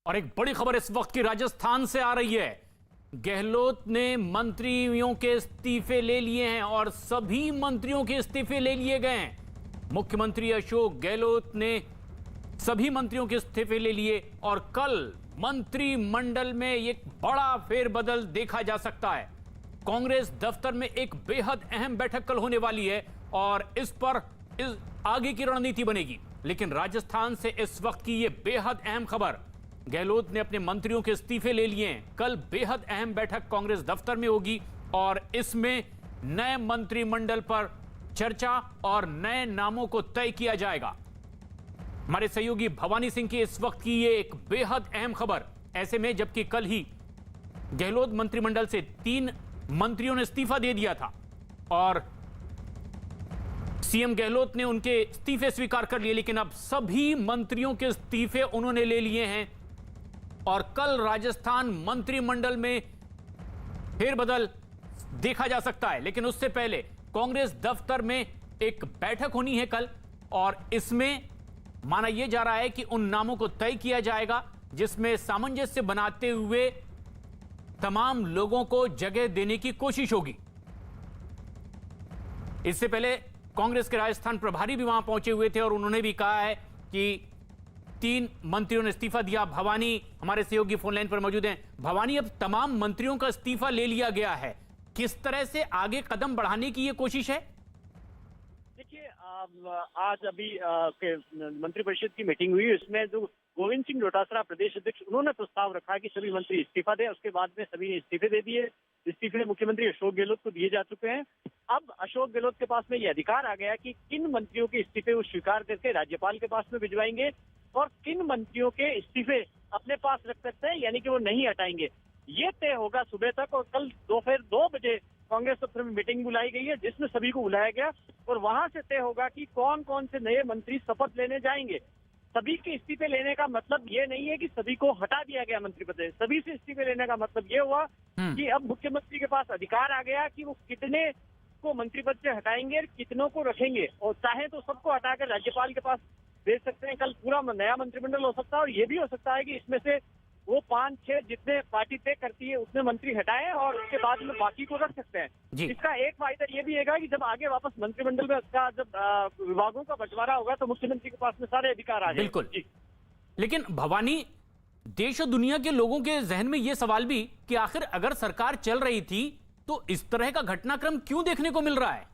और एक बड़ी खबर इस वक्त की राजस्थान से आ रही है। गहलोत ने मंत्रियों के इस्तीफे ले लिए हैं और सभी मंत्रियों के इस्तीफे ले लिए गए हैं। मुख्यमंत्री अशोक गहलोत ने सभी मंत्रियों के इस्तीफे ले लिए और कल मंत्रिमंडल में एक बड़ा फेरबदल देखा जा सकता है। कांग्रेस दफ्तर में एक बेहद अहम बैठक कल होने वाली है और इस पर आगे की रणनीति बनेगी। लेकिन राजस्थान से इस वक्त की यह बेहद अहम खबर, गहलोत ने अपने मंत्रियों के इस्तीफे ले लिए हैं। कल बेहद अहम बैठक कांग्रेस दफ्तर में होगी और इसमें नए मंत्रिमंडल पर चर्चा और नए नामों को तय किया जाएगा। हमारे सहयोगी भवानी सिंह की इस वक्त की ये एक बेहद अहम खबर। ऐसे में जबकि कल ही गहलोत मंत्रिमंडल से 3 मंत्रियों ने इस्तीफा दे दिया था और सीएम गहलोत ने उनके इस्तीफे स्वीकार कर लिए, लेकिन अब सभी मंत्रियों के इस्तीफे उन्होंने ले लिए हैं और कल राजस्थान मंत्रिमंडल में फेरबदल देखा जा सकता है। लेकिन उससे पहले कांग्रेस दफ्तर में एक बैठक होनी है कल और इसमें माना यह जा रहा है कि उन नामों को तय किया जाएगा जिसमें सामंजस्य बनाते हुए तमाम लोगों को जगह देने की कोशिश होगी। इससे पहले कांग्रेस के राजस्थान प्रभारी भी वहां पहुंचे हुए थे और उन्होंने भी कहा है कि 3 मंत्रियों ने इस्तीफा दिया। भवानी हमारे सहयोगी फोन लाइन पर मौजूद हैं। भवानी, अब तमाम मंत्रियों का इस्तीफा ले लिया गया है, किस तरह से आगे कदम बढ़ाने की यह कोशिश है? देखिए, आज अभी मंत्रिपरिषद की मीटिंग हुई, उसमें जो गोविंद सिंह डोटासरा प्रदेश अध्यक्ष, उन्होंने प्रस्ताव रखा कि सभी मंत्री इस्तीफा दें। उसके बाद में सभी ने इस्तीफे दे दिए। इस्तीफे मुख्यमंत्री अशोक गहलोत को दिए जा चुके हैं। अब अशोक गहलोत के पास में ये अधिकार आ गया कि किन मंत्रियों के इस्तीफे वो स्वीकार करके राज्यपाल के पास में भिजवाएंगे और किन मंत्रियों के इस्तीफे अपने पास रख सकते हैं, यानी कि वो नहीं हटाएंगे। ये तय होगा सुबह तक और कल दोपहर 2 बजे कांग्रेस दफ्तर में मीटिंग बुलाई गई है जिसमें सभी को बुलाया गया और वहां से तय होगा कि कौन कौन से नए मंत्री शपथ लेने जाएंगे। सभी के इस्तीफे लेने का मतलब ये नहीं है कि सभी को हटा दिया गया मंत्री पद से। सभी से इस्तीफे लेने का मतलब ये हुआ कि अब मुख्यमंत्री के पास अधिकार आ गया कि वो कितने को मंत्री पद से हटाएंगे और कितनों को रखेंगे, और चाहे तो सबको हटाकर राज्यपाल के पास भेज सकते हैं। कल पूरा नया मंत्रिमंडल हो सकता है और ये भी हो सकता है कि इसमें से वो 5-6 जितने पार्टी तय करती है उसमें मंत्री हटाएं और उसके बाद में बाकी को रख सकते हैं। इसका एक फायदा ये भी है कि जब आगे वापस मंत्रिमंडल में इसका जब विभागों का बंटवारा होगा तो मुख्यमंत्री के पास में सारे अधिकार आ जाएंगे। बिल्कुल। लेकिन भवानी, देश और दुनिया के लोगों के जहन में यह सवाल भी कि आखिर अगर सरकार चल रही थी तो इस तरह का घटनाक्रम क्यों देखने को मिल रहा है?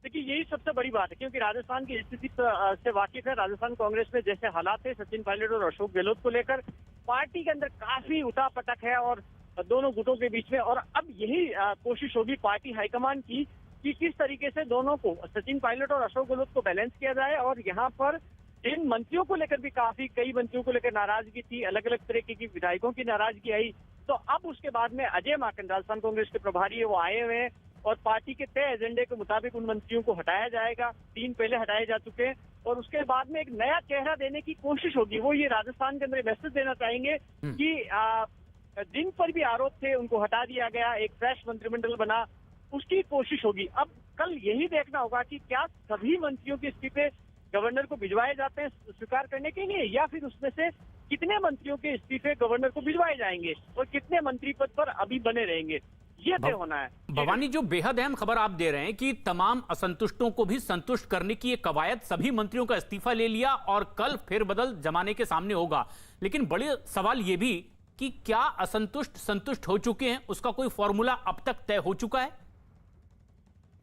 देखिए, यही सबसे बड़ी बात है क्योंकि राजस्थान की स्थिति से वाकिफ है। राजस्थान कांग्रेस में जैसे हालात थे सचिन पायलट और अशोक गहलोत को लेकर, पार्टी के अंदर काफी उठापटक है और दोनों गुटों के बीच में। और अब यही कोशिश होगी पार्टी हाईकमान की कि किस तरीके से दोनों को, सचिन पायलट और अशोक गहलोत को बैलेंस किया जाए। और यहाँ पर इन मंत्रियों को लेकर भी कई मंत्रियों को लेकर नाराजगी थी, अलग अलग तरीके की विधायकों की नाराजगी आई। तो अब उसके बाद में अजय माकन, राजस्थान कांग्रेस के प्रभारी है, वो आए हुए हैं और पार्टी के तय एजेंडे के मुताबिक उन मंत्रियों को हटाया जाएगा। 3 पहले हटाए जा चुके हैं और उसके बाद में एक नया चेहरा देने की कोशिश होगी। वो ये राजस्थान के अंदर मैसेज देना चाहेंगे कि जिन पर भी आरोप थे उनको हटा दिया गया, एक फ्रेश मंत्रिमंडल बना, उसकी कोशिश होगी। अब कल यही देखना होगा कि क्या सभी मंत्रियों के इस्तीफे गवर्नर को भिजवाए जाते हैं स्वीकार करने के लिए, या फिर उसमें से कितने मंत्रियों के इस्तीफे गवर्नर को भिजवाए जाएंगे और कितने मंत्री पद पर अभी बने रहेंगे, ये तय होना है। भवानी, जो बेहद अहम खबर आप दे रहे हैं कि तमाम असंतुष्टों को भी संतुष्ट करने की एक कवायद, सभी मंत्रियों का इस्तीफा ले लिया और कल फेरबदल जमाने के सामने होगा। लेकिन बड़े सवाल ये भी कि क्या असंतुष्ट संतुष्ट हो चुके हैं, उसका कोई फॉर्मूला अब तक तय हो चुका है?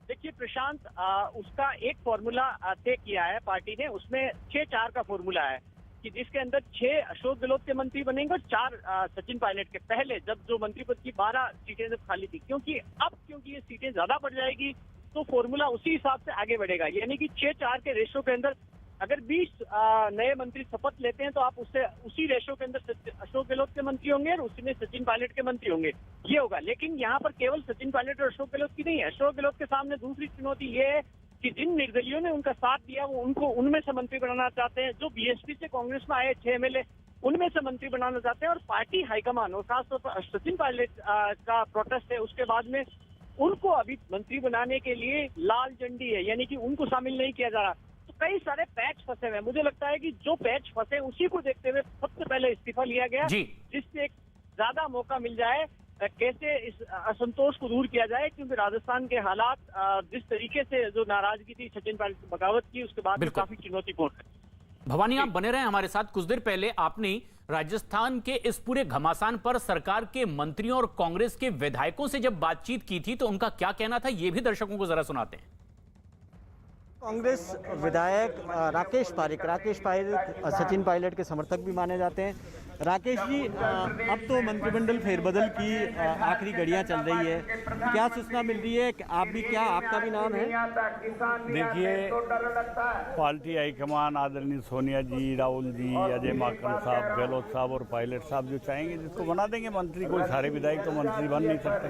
देखिए प्रशांत, उसका एक फॉर्मूला तय किया है पार्टी ने, उसमें 6-4 का फॉर्मूला है कि जिसके अंदर 6 अशोक गहलोत के मंत्री बनेंगे और 4 सचिन पायलट के। पहले जब जो मंत्री पद की 12 सीटें जब खाली थी, क्योंकि ये सीटें ज्यादा बढ़ जाएगी तो फॉर्मूला उसी हिसाब से आगे बढ़ेगा। यानी कि 6-4 के रेशो के अंदर अगर 20 नए मंत्री शपथ लेते हैं तो आप उससे उसी रेशो के अंदर अशोक गहलोत के मंत्री होंगे और उसी में सचिन पायलट के मंत्री होंगे, ये होगा। लेकिन यहाँ पर केवल सचिन पायलट और अशोक गहलोत की नहीं है। अशोक गहलोत के सामने दूसरी चुनौती ये है कि जिन निर्दलियों ने उनका साथ दिया वो उनको उनमें से मंत्री बनाना चाहते हैं। जो बीएसपी से कांग्रेस में आए 6 एमएलए, उनमें से मंत्री बनाना चाहते हैं। और पार्टी हाईकमान और खासतौर पर सचिन पायलट का प्रोटेस्ट है, उसके बाद में उनको अभी मंत्री बनाने के लिए लाल झंडी है, यानी कि उनको शामिल नहीं किया जा रहा। तो कई सारे पैच फंसे हुए हैं। मुझे लगता है कि जो पैच फंसे उसी को देखते हुए सबसे पहले पहले इस्तीफा लिया गया, जी। जिससे एक ज्यादा मौका मिल जाए कैसे इस असंतोष को दूर किया जाए, क्योंकि राजस्थान के हालात जिस तरीके से जो नाराजगी थी सचिन पायलट की बगावत की, उसके बाद काफी चुनौतीपूर्ण है। भवानी, आप बने रहे हमारे साथ। कुछ देर पहले आपने राजस्थान के इस पूरे घमासान पर सरकार के मंत्रियों और कांग्रेस के विधायकों से जब बातचीत की थी तो उनका क्या कहना था, यह भी दर्शकों को जरा सुनाते हैं। कांग्रेस विधायक राकेश पारिक सचिन पायलट के समर्थक भी माने जाते हैं। राकेश जी, अब तो मंत्रिमंडल फेरबदल की आखिरी घड़ियां चल रही है, क्या सूचना मिल रही है कि आपका भी नाम है? देखिए, पार्टी हाईकमान आदरणीय सोनिया जी, राहुल जी, अजय माकन साहब, गहलोत साहब और पायलट साहब जो चाहेंगे जिसको बना देंगे मंत्री। कोई सारे विधायक तो मंत्री बन नहीं सकते।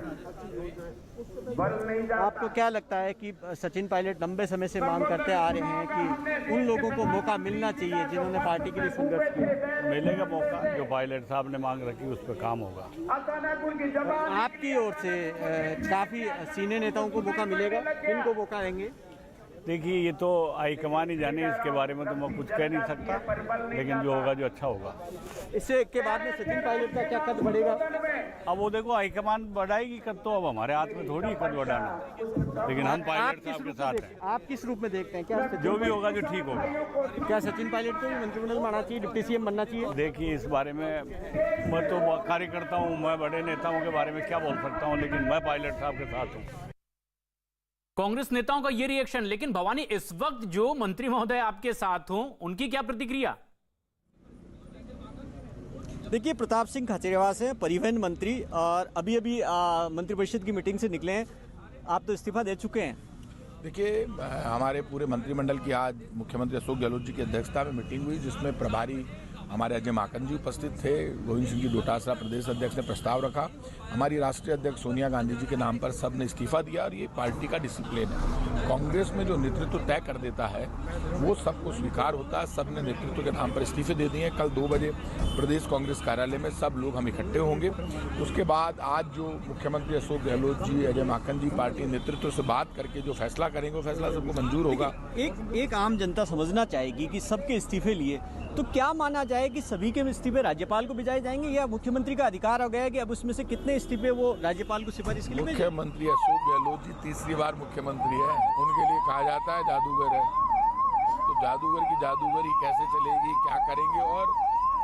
आपको क्या लगता है कि सचिन पायलट लंबे समय से मांग करते आ रहे हैं कि उन लोगों को मौका मिलना चाहिए जिन्होंने पार्टी के लिए संघर्ष किया? मिलेगा मौका, जो पायलट साहब ने मांग रखी उस पर काम होगा। आपकी ओर से काफी सीनियर नेताओं को मौका मिलेगा, किनको मौका देंगे? देखिए, ये तो हाईकमान ही जाने, इसके बारे में तो मैं कुछ कह नहीं सकता, लेकिन जो होगा जो अच्छा होगा। इससे के बाद में सचिन पायलट का क्या कद बढ़ेगा? अब वो देखो, हाईकमान बढ़ाएगी कद, तो अब हमारे हाथ में थोड़ी कद बढ़ाना, लेकिन हम पायलट साहब के साथ हैं। आप किस रूप में देखते हैं, क्या जो भी होगा जो ठीक होगा। क्या सचिन पायलट को मंत्रिमंडल में आना चाहिए, डिप्टी सीएम बनना चाहिए? देखिए, इस बारे में मैं तो कार्यकर्ता हूँ, मैं बड़े नेताओं के बारे में क्या बोल सकता हूँ, लेकिन मैं पायलट साहब के साथ हूँ। कांग्रेस नेताओं का ये रिएक्शन। लेकिन भवानी, इस वक्त जो मंत्री महोदय आपके साथ हों, उनकी क्या प्रतिक्रिया? देखिए, प्रताप सिंह खाचरियावास हैं, परिवहन मंत्री, और अभी मंत्रिपरिषद की मीटिंग से निकले हैं। आप तो इस्तीफा दे चुके हैं। देखिए, हमारे पूरे मंत्रिमंडल की आज मुख्यमंत्री अशोक गहलोत जी की अध्यक्षता में मीटिंग हुई, जिसमें प्रभारी हमारे अजय माकन जी उपस्थित थे। गोविंद सिंह जी डोटासरा प्रदेश अध्यक्ष ने प्रस्ताव रखा। हमारी राष्ट्रीय अध्यक्ष सोनिया गांधी जी के नाम पर सब ने इस्तीफा दिया, और ये पार्टी का डिसिप्लिन है। कांग्रेस में जो नेतृत्व तय कर देता है वो सबको स्वीकार होता है। सब ने नेतृत्व के नाम पर इस्तीफे दे दिए हैं। कल 2 बजे प्रदेश कांग्रेस कार्यालय में सब लोग हम इकट्ठे होंगे। उसके बाद आज जो मुख्यमंत्री अशोक गहलोत जी, अजय माकन जी पार्टी नेतृत्व से बात करके जो फैसला करेंगे वो फैसला सबको मंजूर होगा। एक आम जनता समझना चाहेगी कि सबके इस्तीफे लिए, तो क्या माना जाए कि सभी के इस्तीफे राज्यपाल को भिजाए जाएंगे, या मुख्यमंत्री का अधिकार हो गया है कि अब उसमें से कितने इस्तीफे वो राज्यपाल को सिफारिश के लिए भेजें? मुख्यमंत्री अशोक गहलोत जी तीसरी बार मुख्यमंत्री है, उनके लिए कहा जाता है जादूगर है। तो जादूगर की जादूगरी कैसे चलेगी, क्या करेंगे? और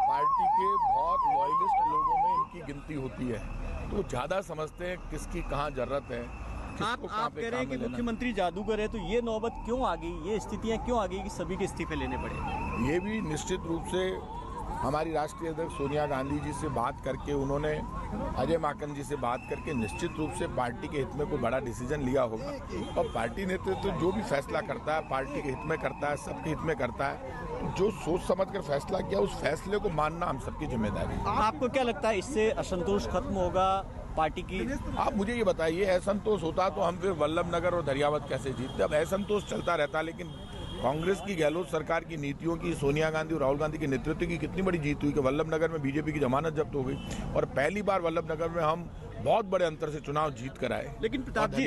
पार्टी के बहुत लॉयलिस्ट लोगों में इनकी गिनती होती है, तो ज्यादा समझते हैं किसकी कहाँ जरूरत है। आप कह रहे हैं कि मुख्यमंत्री जादूगर है, तो ये नौबत क्यों आ गई, ये स्थितियां क्यों आ गई कि सभी के इस्तीफे लेने पड़े? ये भी निश्चित रूप से हमारी राष्ट्रीय अध्यक्ष सोनिया गांधी जी से बात करके, उन्होंने अजय माकन जी से बात करके निश्चित रूप से पार्टी के हित में कोई बड़ा डिसीजन लिया होगा। और पार्टी नेतृत्व जो भी फैसला करता है पार्टी के हित में करता है, सबके हित में करता है। जो सोच समझ कर फैसला किया, उस फैसले को मानना हम सबकी जिम्मेदारी है। आपको क्या लगता है, इससे असंतोष खत्म होगा पार्टी की? आप मुझे ये बताइए, असंतोष होता तो हम फिर वल्लभ नगर और दरियावत कैसे जीतते? अब असंतोष चलता रहता, लेकिन कांग्रेस की गहलोत सरकार की नीतियों की, सोनिया गांधी और राहुल गांधी के नेतृत्व की कितनी बड़ी जीत हुई कि वल्लभ नगर में बीजेपी की जमानत जब्त हो गई, और पहली बार वल्लभ नगर में हम बहुत बड़े अंतर से चुनाव जीत कर आए। लेकिन प्रताप जी,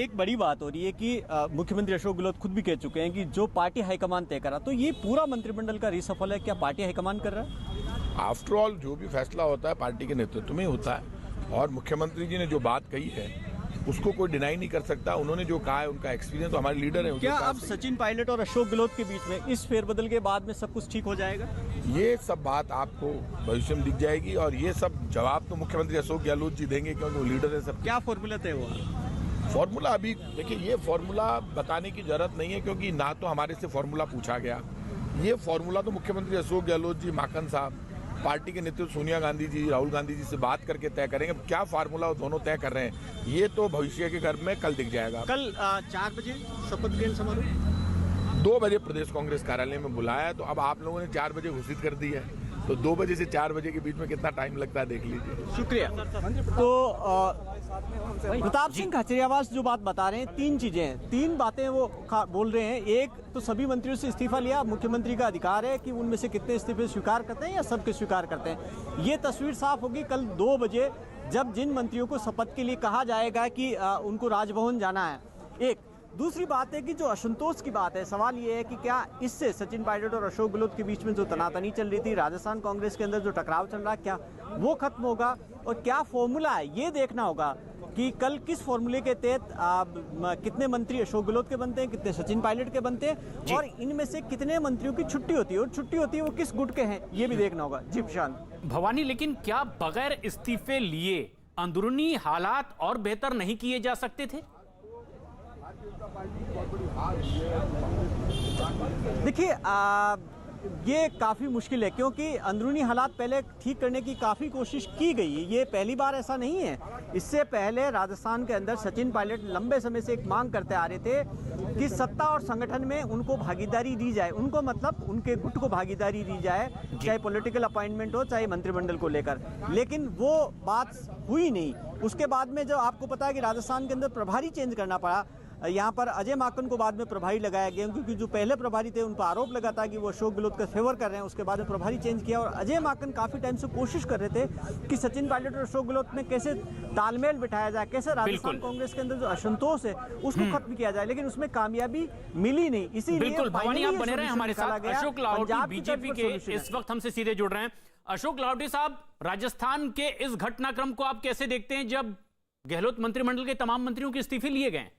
एक बड़ी बात हो रही है कि मुख्यमंत्री अशोक गहलोत खुद भी कह चुके हैं कि जो पार्टी हाईकमान तय करा, तो ये पूरा मंत्रिमंडल का रिसफल है, क्या पार्टी हाईकमान कर रहा है? आफ्टर ऑल जो भी फैसला होता है पार्टी के नेतृत्व में होता है, और मुख्यमंत्री जी ने जो बात कही है उसको कोई डिनाई नहीं कर सकता। उन्होंने जो कहा है, उनका एक्सपीरियंस, तो हमारे लीडर है। क्या अब सचिन पायलट और अशोक गहलोत के बीच में इस फेरबदल के बाद में सब कुछ ठीक हो जाएगा? ये सब बात आपको भविष्य में दिख जाएगी, और ये सब जवाब तो मुख्यमंत्री अशोक गहलोत जी देंगे, क्योंकि वो लीडर है। सब क्या फॉर्मूला तय हुआ? फॉर्मूला अभी देखिए, ये फॉर्मूला बताने की जरूरत नहीं है, क्योंकि ना तो हमारे से फॉर्मूला पूछा गया। ये फॉर्मूला तो मुख्यमंत्री अशोक गहलोत जी, माकन साहब, पार्टी के नेतृत्व सोनिया गांधी जी, राहुल गांधी जी से बात करके तय करेंगे। क्या फार्मूला वो दोनों तय कर रहे हैं, ये तो भविष्य के घर में कल दिख जाएगा। कल 4 बजे शपथ ग्रहण समारोह 2 बजे प्रदेश कांग्रेस कार्यालय में बुलाया है, तो अब आप लोगों ने 4 बजे घोषित कर दी है, तो 2 बजे से 4 बजे के बीच में कितना टाइम लगता है देख लीजिए। शुक्रिया। तो प्रताप सिंह खाचरियावास जो बात बता रहे हैं, 3 चीजें हैं, 3 बातें वो बोल रहे हैं। एक तो सभी मंत्रियों से इस्तीफा लिया, मुख्यमंत्री का अधिकार है कि उनमें से कितने इस्तीफे स्वीकार करते हैं या सबके स्वीकार करते हैं। ये तस्वीर साफ होगी कल 2 बजे, जब जिन मंत्रियों को शपथ के लिए कहा जाएगा कि उनको राजभवन जाना है। एक दूसरी बात है कि जो असंतोष की बात है, सवाल ये है कि क्या इससे सचिन पायलट और अशोक गहलोत के बीच में जो तनातनी चल रही थी, राजस्थान कांग्रेस के अंदर जो टकराव चल रहा है, क्या वो खत्म होगा? और क्या फॉर्मूला है, ये देखना होगा कि कल किस फॉर्मूले के तहत कितने मंत्री अशोक गहलोत के बनते हैं, कितने सचिन पायलट के बनते हैं, और इनमें से कितने मंत्रियों की छुट्टी होती है, और छुट्टी होती है वो किस गुट के हैं, ये भी देखना होगा। जी प्रशांत। भवानी, लेकिन क्या बगैर इस्तीफे लिए अंदरूनी हालात और बेहतर नहीं किए जा सकते थे? देखिए, ये काफ़ी मुश्किल है, क्योंकि अंदरूनी हालात पहले ठीक करने की काफ़ी कोशिश की गई है। ये पहली बार ऐसा नहीं है। इससे पहले राजस्थान के अंदर सचिन पायलट लंबे समय से एक मांग करते आ रहे थे कि सत्ता और संगठन में उनको भागीदारी दी जाए, उनको मतलब उनके गुट को भागीदारी दी जाए, चाहे पॉलिटिकल अपॉइंटमेंट हो, चाहे मंत्रिमंडल को लेकर। लेकिन वो बात हुई नहीं। उसके बाद में जो आपको पता है कि राजस्थान के अंदर प्रभारी चेंज करना पड़ा। यहाँ पर अजय माकन को बाद में प्रभारी लगाया गया, क्योंकि जो पहले प्रभारी थे उन पर आरोप लगा था कि वो अशोक गहलोत का फेवर कर रहे हैं। उसके बाद में प्रभारी चेंज किया, और अजय माकन काफ़ी टाइम से कोशिश कर रहे थे कि सचिन पायलट और अशोक गहलोत में कैसे तालमेल बिठाया जाए, कैसे राजस्थान कांग्रेस के अंदर जो असंतोष है उसको खत्म किया जाए, लेकिन उसमें कामयाबी मिली नहीं। इसीलिए बिल्कुल भवानी, आप बने रहे हमारे साथ। अशोक लाहोटी बीजेपी के इस वक्त हमसे सीधे जुड़ रहे हैं। अशोक लाहोटी साहब, राजस्थान के इस घटनाक्रम को आप कैसे देखते हैं जब गहलोत मंत्रिमंडल के तमाम मंत्रियों के इस्तीफे लिए गए?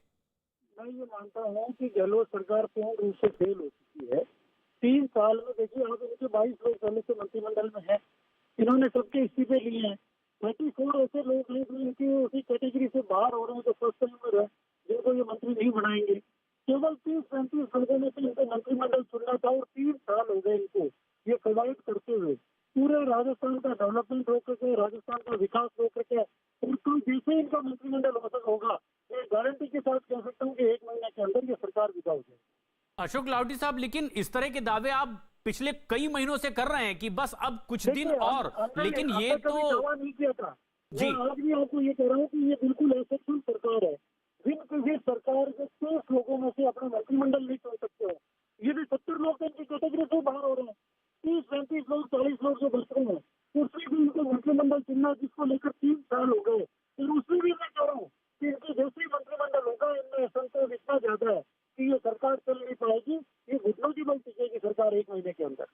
मैं ये मानता हूँ कि गहलोत सरकार पूर्ण रूप से फेल हो चुकी है। 3 साल में देखिए, आप इनके 22 लोग पहले से मंत्रिमंडल में हैं, इन्होंने सबके इस्तीफे लिए हैं। 34 ऐसे लोग हैं जो इनकी उसी कैटेगरी से बाहर हो रहे हैं, जो फर्स्ट टाइमर है, जिनको ये मंत्री नहीं बनाएंगे। केवल 30-35 लोगों में से इनको मंत्रिमंडल चुनना था, और 3 साल हो गए इनको ये कवायद करते हुए। पूरे राजस्थान का डेवलपमेंट रोक करके, राजस्थान का विकास रोक करके, उनको जैसे इनका मंत्रिमंडल होगा, मैं गारंटी के साथ कह सकता हूँ कि 1 महीने के अंदर ये सरकार विदा हो जाएगी। अशोक लाहोटी साहब, लेकिन इस तरह के दावे आप पिछले कई महीनों से कर रहे हैं कि बस अब कुछ दिन और, लेकिन ये तो दावा नहीं किया था जी। आज भी आपको ये कह रहा हूँ कि ये बिल्कुल एक्सेप्शनल सरकार है। जिन सरकार के 30 लोगों में से अपना मंत्रिमंडल नहीं चुन सकते हो, ये भी 70 लोग इनकी कैटेगरी से बाहर हो रहे हैं। 30-35 लोग, 40 लोग जो बच रहे हैं, उसमें भी इनको मंत्रिमंडल चुनना, जिसको लेकर 3 साल हो गए। फिर उसमें भी मैं कह रहा हूँ कि इनकी जैसे मंत्रिमंडल होगा, इनमें असंतोष इतना ज्यादा है कि ये सरकार चल नहीं पाएगी। ये घुटनों की बल टिकेगी सरकार 1 महीने के अंदर।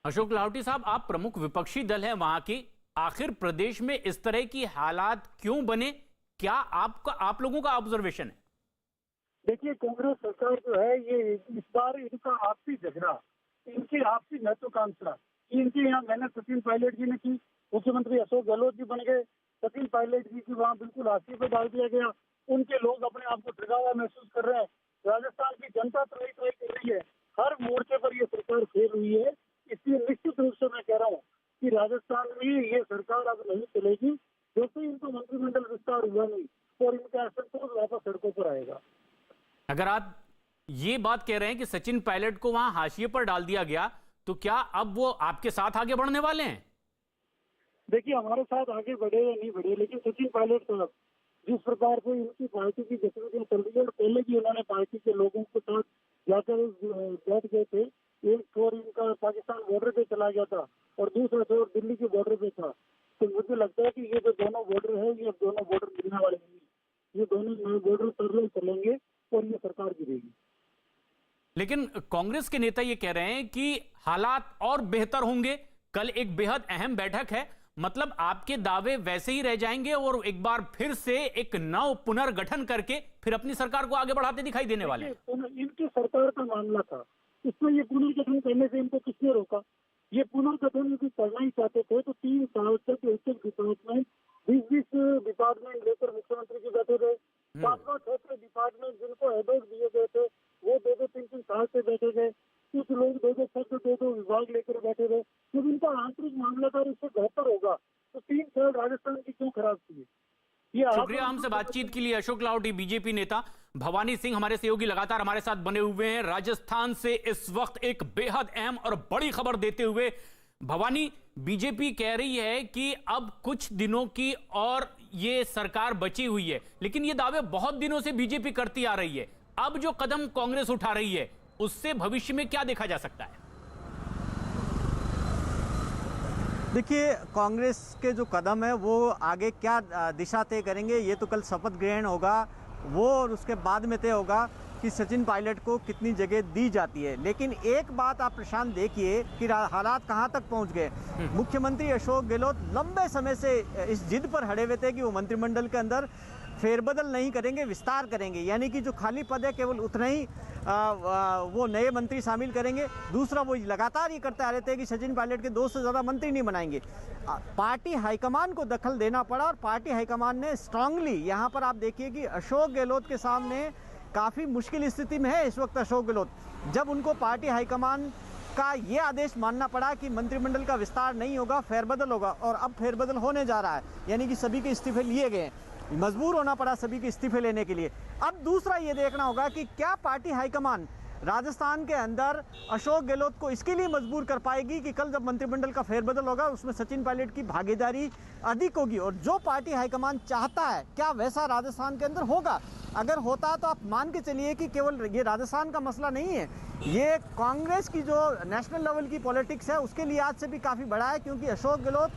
अशोक लाहोटी साहब, आप प्रमुख विपक्षी दल है वहां की, आखिर प्रदेश में इस तरह की हालात क्यों बने? क्या आप लोगों का ऑब्जर्वेशन है? देखिए, कांग्रेस सरकार जो है, ये इस बार इनका आपसी झगड़ा, इनकी आपसी महत्वाकांक्षा, इनके यहाँ मेहनत सचिन पायलट जी ने की, मुख्यमंत्री अशोक गहलोत जी बन गए, सचिन पायलट जी की वहाँ बिल्कुल हाशिए पे डाल दिया गया। उनके लोग अपने आप को ठगा हुआ महसूस कर रहे हैं। राजस्थान की जनता ट्राई कर रही है। हर मोर्चे पर ये सरकार फेल हुई है। इसलिए निश्चित रूप से मैं कह रहा हूँ कि राजस्थान में ये सरकार अब नहीं चलेगी, जैसे इनको मंत्रिमंडल विस्तार हुआ नहीं, और इनका असंतोष वापस सड़कों पर आएगा। अगर आप ये बात कह रहे हैं कि सचिन पायलट को वहां हाशिए पर डाल दिया गया, तो क्या अब वो आपके साथ आगे बढ़ने वाले हैं? देखिए, हमारे साथ आगे बढ़े या नहीं बढ़े, लेकिन सचिन पायलट साहब जिस प्रकार से इनकी पार्टी की गतिविधियां चल रही है, और पहले भी उन्होंने पार्टी के लोगों के साथ जाकर बैठ गए थे। एक छोर इनका पाकिस्तान बॉर्डर पे चला गया था, और दूसरा छोर दिल्ली के बॉर्डर पे था। तो मुझे लगता है कि ये जो दोनों बॉर्डर है, ये दोनों बॉर्डर मिलने वाले नहीं, ये दोनों नए बॉर्डर पैरेलल चलेंगे और ये सरकार गिरेगी। लेकिन कांग्रेस के नेता ये कह रहे हैं कि हालात और बेहतर होंगे। कल एक बेहद अहम बैठक है, मतलब आपके दावे वैसे ही रह जाएंगे और एक बार फिर से एक नव पुनर्गठन करके फिर अपनी सरकार को आगे बढ़ाते दिखाई देने वाले हैं। इनकी सरकार का मामला था, इसमें ये पुनर्गठन करने से इनको किसने रोका? ये पुनर्गठन यदि करना ही चाहते थे तो 3 साल तक एक डिपार्टमेंट, 20 डिपार्टमेंट लेकर मुख्यमंत्री जी बैठे रहे। 5-6 डिपार्टमेंट जिनको हेडेक दिए गए थे, वो 2-3 साल से बैठे गए। कुछ लोग 2 विभाग लेकर बैठे रहे। जब इनका आंतरिक मामला था इससे बेहतर होगा तो 3 साल राजस्थान की क्यों खराब किए? शुक्रिया हमसे बातचीत के लिए अशोक लाहोटी, बीजेपी नेता। भवानी सिंह हमारे सहयोगी लगातार हमारे साथ बने हुए हैं राजस्थान से इस वक्त एक बेहद अहम और बड़ी खबर देते हुए। भवानी, बीजेपी कह रही है कि अब कुछ दिनों की और ये सरकार बची हुई है, लेकिन ये दावे बहुत दिनों से बीजेपी करती आ रही है। अब जो कदम कांग्रेस उठा रही है उससे भविष्य में क्या देखा जा सकता है? देखिए, कांग्रेस के जो कदम है वो आगे क्या दिशा तय करेंगे, ये तो कल शपथ ग्रहण होगा वो, और उसके बाद में तय होगा। कि सचिन पायलट को कितनी जगह दी जाती है। लेकिन एक बात आप प्रशांत देखिए कि हालात कहां तक पहुंच गए। मुख्यमंत्री अशोक गहलोत लंबे समय से इस जिद पर अड़े हुए थे कि वो मंत्रिमंडल के अंदर फेरबदल नहीं करेंगे, विस्तार करेंगे, यानी कि जो खाली पद है केवल उतना ही वो नए मंत्री शामिल करेंगे। दूसरा, वो लगातार ये करते आ रहे थे कि सचिन पायलट के 2 से ज़्यादा मंत्री नहीं बनाएंगे। पार्टी हाईकमान को दखल देना पड़ा और पार्टी हाईकमान ने स्ट्रांगली, यहाँ पर आप देखिए कि अशोक गहलोत के सामने काफ़ी मुश्किल स्थिति में है इस वक्त अशोक गहलोत, जब उनको पार्टी हाईकमान का ये आदेश मानना पड़ा कि मंत्रिमंडल का विस्तार नहीं होगा, फेरबदल होगा। और अब फेरबदल होने जा रहा है, यानी कि सभी के इस्तीफे लिए गए, मजबूर होना पड़ा सभी के इस्तीफे लेने के लिए। अब दूसरा ये देखना होगा कि क्या पार्टी हाईकमान राजस्थान के अंदर अशोक गहलोत को इसके लिए मजबूर कर पाएगी कि कल जब मंत्रिमंडल का फेरबदल होगा उसमें सचिन पायलट की भागीदारी अधिक होगी। और जो पार्टी हाईकमान चाहता है, क्या वैसा राजस्थान के अंदर होगा? अगर होता तो आप मान के चलिए कि केवल ये राजस्थान का मसला नहीं है, ये कांग्रेस की जो नेशनल लेवल की पॉलिटिक्स है उसके लिहाज से भी काफ़ी बड़ा है, क्योंकि अशोक गहलोत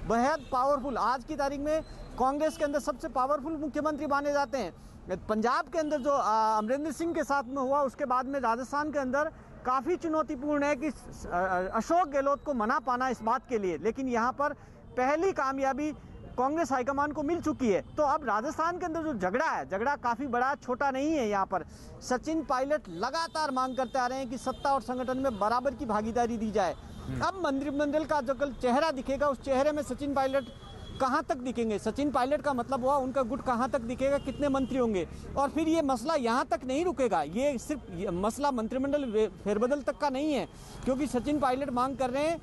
बेहद पावरफुल, आज की तारीख में कांग्रेस के अंदर सबसे पावरफुल मुख्यमंत्री माने जाते हैं। पंजाब के अंदर जो अमरिंदर सिंह के साथ में हुआ, उसके बाद में राजस्थान के अंदर काफ़ी चुनौतीपूर्ण है कि अशोक गहलोत को मना पाना इस बात के लिए। लेकिन यहाँ पर पहली कामयाबी कांग्रेस हाईकमान को मिल चुकी है। तो अब राजस्थान के अंदर जो झगड़ा है, झगड़ा काफ़ी बड़ा, छोटा नहीं है। यहाँ पर सचिन पायलट लगातार मांग करते आ रहे हैं कि सत्ता और संगठन में बराबर की भागीदारी दी जाए। अब मंत्रिमंडल का जो कल चेहरा दिखेगा, उस चेहरे में सचिन पायलट कहां तक दिखेंगे, सचिन पायलट का मतलब हुआ उनका गुट कहां तक दिखेगा, कितने मंत्री होंगे। और फिर ये मसला यहां तक नहीं रुकेगा, ये सिर्फ मसला मंत्रिमंडल फेरबदल तक का नहीं है, क्योंकि सचिन पायलट मांग कर रहे हैं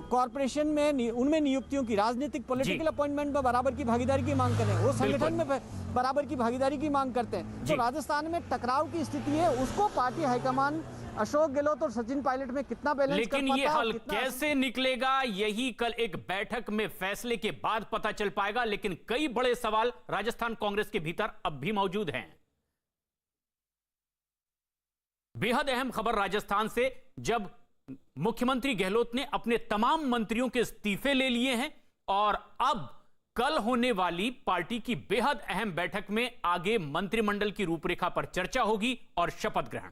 कॉरपोरेशन में उनमें नियुक्तियों की, राजनीतिक पॉलिटिकल अपॉइंटमेंट में बराबर की भागीदारी की मांग कर रहे हैं, वो संगठन में बराबर की भागीदारी की मांग करते हैं। तो राजस्थान में टकराव की स्थिति है, उसको पार्टी हाईकमान अशोक गहलोत और सचिन पायलट में कितना बैलेंस कर पाता है, लेकिन ये हल कैसे निकलेगा, यही कल एक बैठक में फैसले के बाद पता चल पाएगा। लेकिन कई बड़े सवाल राजस्थान कांग्रेस के भीतर अब भी मौजूद हैं। बेहद अहम खबर राजस्थान से, जब मुख्यमंत्री गहलोत ने अपने तमाम मंत्रियों के इस्तीफे ले लिए हैं और अब कल होने वाली पार्टी की बेहद अहम बैठक में आगे मंत्रिमंडल की रूपरेखा पर चर्चा होगी और शपथ ग्रहण।